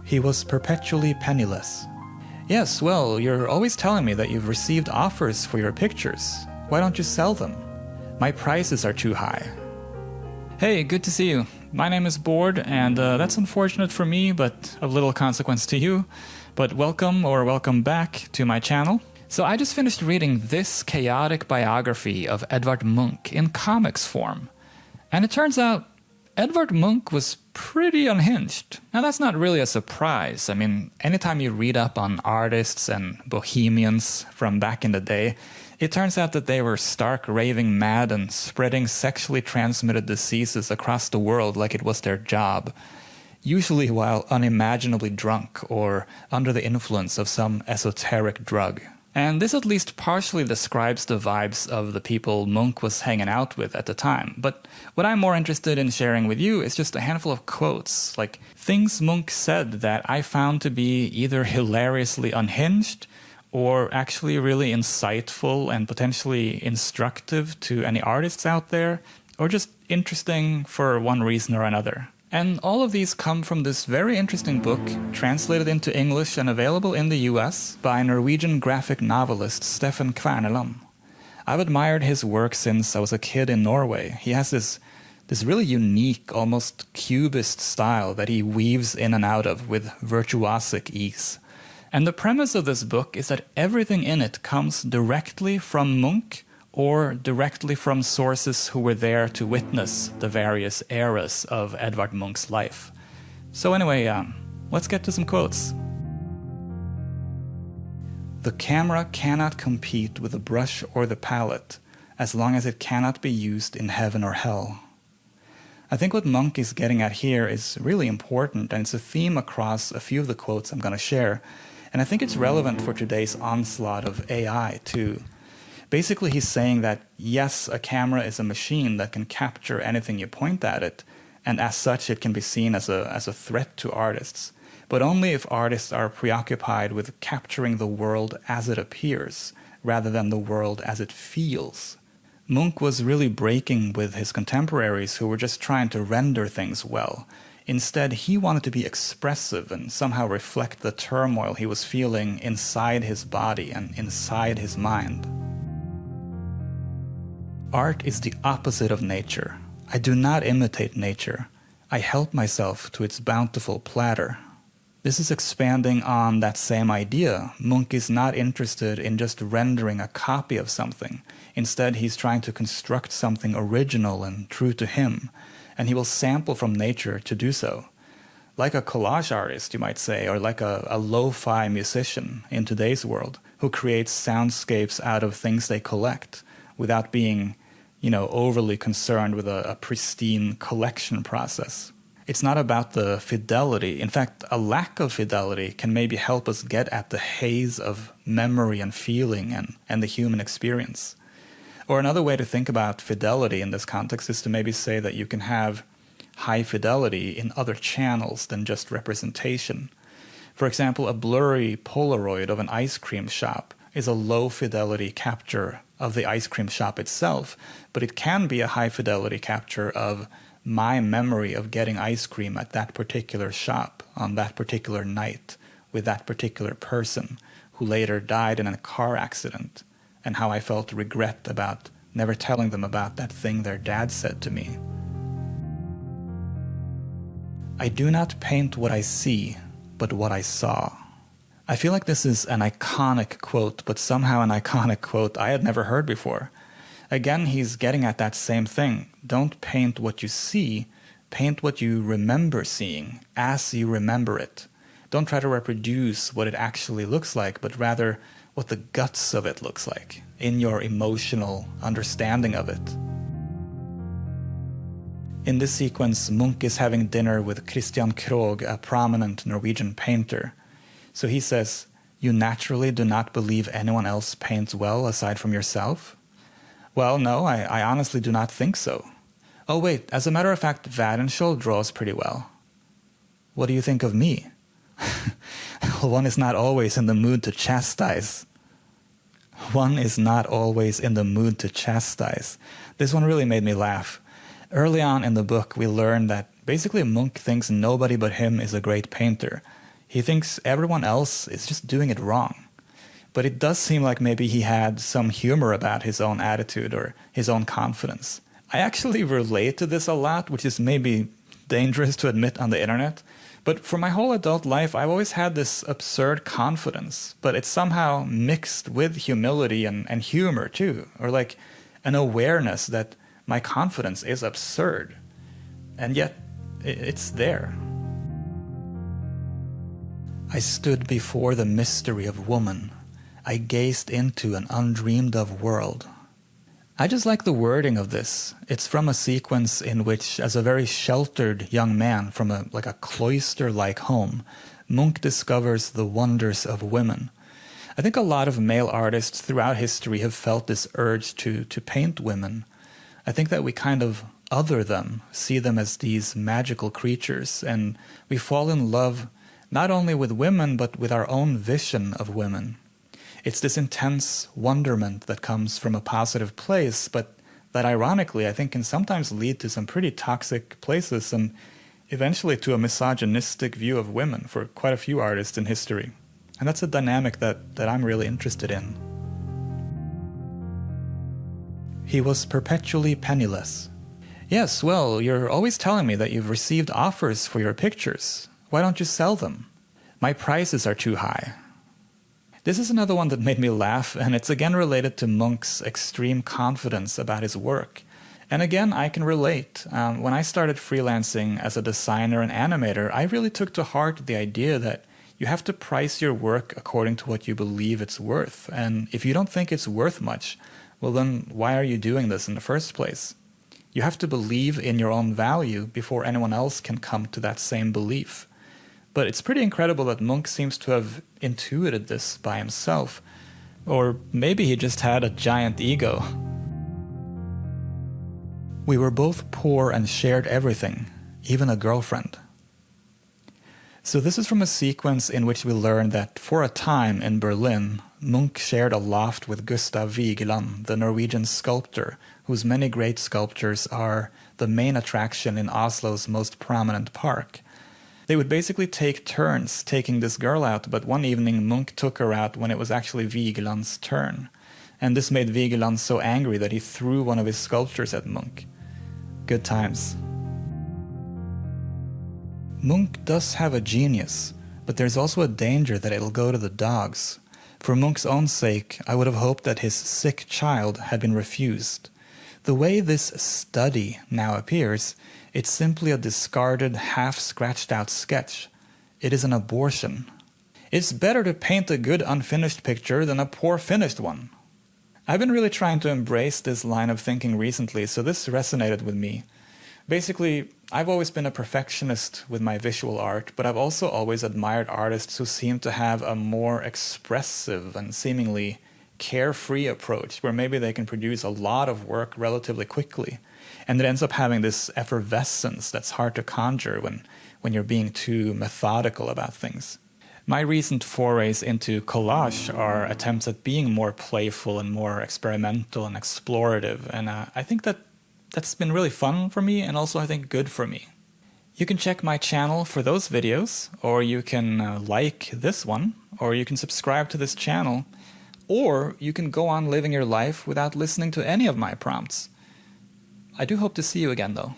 He was perpetually penniless. Yes, well, you're always telling me that you've received offers for your pictures. Why don't you sell them? My prices are too high. Hey, good to see you. My name is Bård, and that's unfortunate for me, but of little consequence to you. But welcome or welcome back to my channel. So I just finished reading this chaotic biography of Edvard Munch in comics form. And it turns out Edvard Munch was pretty unhinged. Now that's not really a surprise. I mean, anytime you read up on artists and bohemians from back in the day, it turns out that they were stark raving mad and spreading sexually transmitted diseases across the world like it was their job. Usually while unimaginably drunk or under the influence of some esoteric drug. And this at least partially describes the vibes of the people Munch was hanging out with at the time. But what I'm more interested in sharing with you is just a handful of quotes, like things Munch said that I found to be either hilariously unhinged or actually really insightful and potentially instructive to any artists out there, or just interesting for one reason or another. And all of these come from this very interesting book, translated into English and available in the US by Norwegian graphic novelist Steffen Kverneland. I've admired his work since I was a kid in Norway. He has this really unique, almost cubist style that he weaves in and out of with virtuosic ease. And the premise of this book is that everything in it comes directly from Munch or directly from sources who were there to witness the various eras of Edvard Munch's life. So anyway, let's get to some quotes. The camera cannot compete with the brush or the palette, as long as it cannot be used in heaven or hell. I think what Munch is getting at here is really important, and it's a theme across a few of the quotes I'm going to share, and I think it's relevant for today's onslaught of AI too. Basically, he's saying that, yes, a camera is a machine that can capture anything you point at it, and as such it can be seen as a threat to artists, but only if artists are preoccupied with capturing the world as it appears, rather than the world as it feels. Munch was really breaking with his contemporaries who were just trying to render things well. Instead, he wanted to be expressive and somehow reflect the turmoil he was feeling inside his body and inside his mind. Art is the opposite of nature. I do not imitate nature. I help myself to its bountiful platter. This is expanding on that same idea. Munch is not interested in just rendering a copy of something. Instead, he's trying to construct something original and true to him, and he will sample from nature to do so. Like a collage artist, you might say, or like a lo-fi musician in today's world, who creates soundscapes out of things they collect, without being, overly concerned with a pristine collection process. It's not about the fidelity. In fact, a lack of fidelity can maybe help us get at the haze of memory and feeling and the human experience. Or another way to think about fidelity in this context is to maybe say that you can have high fidelity in other channels than just representation. For example, a blurry Polaroid of an ice cream shop is a low-fidelity capture of the ice cream shop itself, but it can be a high-fidelity capture of my memory of getting ice cream at that particular shop on that particular night with that particular person who later died in a car accident, and how I felt regret about never telling them about that thing their dad said to me. I do not paint what I see, but what I saw. I feel like this is an iconic quote, but somehow an iconic quote I had never heard before. Again, he's getting at that same thing. Don't paint what you see, paint what you remember seeing, as you remember it. Don't try to reproduce what it actually looks like, but rather what the guts of it looks like, in your emotional understanding of it. In this sequence, Munch is having dinner with Christian Krogh, a prominent Norwegian painter. So he says, "You naturally do not believe anyone else paints well aside from yourself?" Well, no, I honestly do not think so. Oh wait, as a matter of fact, Vadenskjold draws pretty well. What do you think of me? One is not always in the mood to chastise. One is not always in the mood to chastise. This one really made me laugh. Early on in the book, we learn that basically Munch thinks nobody but him is a great painter. He thinks everyone else is just doing it wrong. But it does seem like maybe he had some humor about his own attitude or his own confidence. I actually relate to this a lot, which is maybe dangerous to admit on the internet. But for my whole adult life, I've always had this absurd confidence, but it's somehow mixed with humility and humor too, or like an awareness that my confidence is absurd. And yet, it's there. I stood before the mystery of woman. I gazed into an undreamed-of world. I just like the wording of this. It's from a sequence in which, as a very sheltered young man from a cloister-like home, Munch discovers the wonders of women. I think a lot of male artists throughout history have felt this urge to paint women. I think that we kind of other them, see them as these magical creatures, and we fall in love not only with women but with our own vision of women. It's this intense wonderment that comes from a positive place, but that ironically I think can sometimes lead to some pretty toxic places and eventually to a misogynistic view of women for quite a few artists in history. And that's a dynamic that I'm really interested in. He was perpetually penniless. Yes, well, you're always telling me that you've received offers for your pictures. Why don't you sell them? My prices are too high. This is another one that made me laugh, and it's again related to Munch's extreme confidence about his work. And again, I can relate. When I started freelancing as a designer and animator, I really took to heart the idea that you have to price your work according to what you believe it's worth. And if you don't think it's worth much, well then why are you doing this in the first place? You have to believe in your own value before anyone else can come to that same belief. But it's pretty incredible that Munch seems to have intuited this by himself. Or maybe he just had a giant ego. We were both poor and shared everything, even a girlfriend. So this is from a sequence in which we learn that for a time in Berlin, Munch shared a loft with Gustav Vigeland, the Norwegian sculptor, whose many great sculptures are the main attraction in Oslo's most prominent park. They would basically take turns taking this girl out, but one evening Munch took her out when it was actually Vigeland's turn. And this made Vigeland so angry that he threw one of his sculptures at Munch. Good times. Munch does have a genius, but there's also a danger that it'll go to the dogs. For Munch's own sake, I would have hoped that his sick child had been refused. The way this study now appears, it's simply a discarded, half-scratched-out sketch. It is an abortion. It's better to paint a good unfinished picture than a poor finished one. I've been really trying to embrace this line of thinking recently, so this resonated with me. Basically, I've always been a perfectionist with my visual art, but I've also always admired artists who seem to have a more expressive and seemingly carefree approach, where maybe they can produce a lot of work relatively quickly. And it ends up having this effervescence that's hard to conjure when you're being too methodical about things. My recent forays into collage are attempts at being more playful and more experimental and explorative, and I think that's been really fun for me and also I think good for me. You can check my channel for those videos, or you can like this one, or you can subscribe to this channel, or you can go on living your life without listening to any of my prompts. I do hope to see you again though.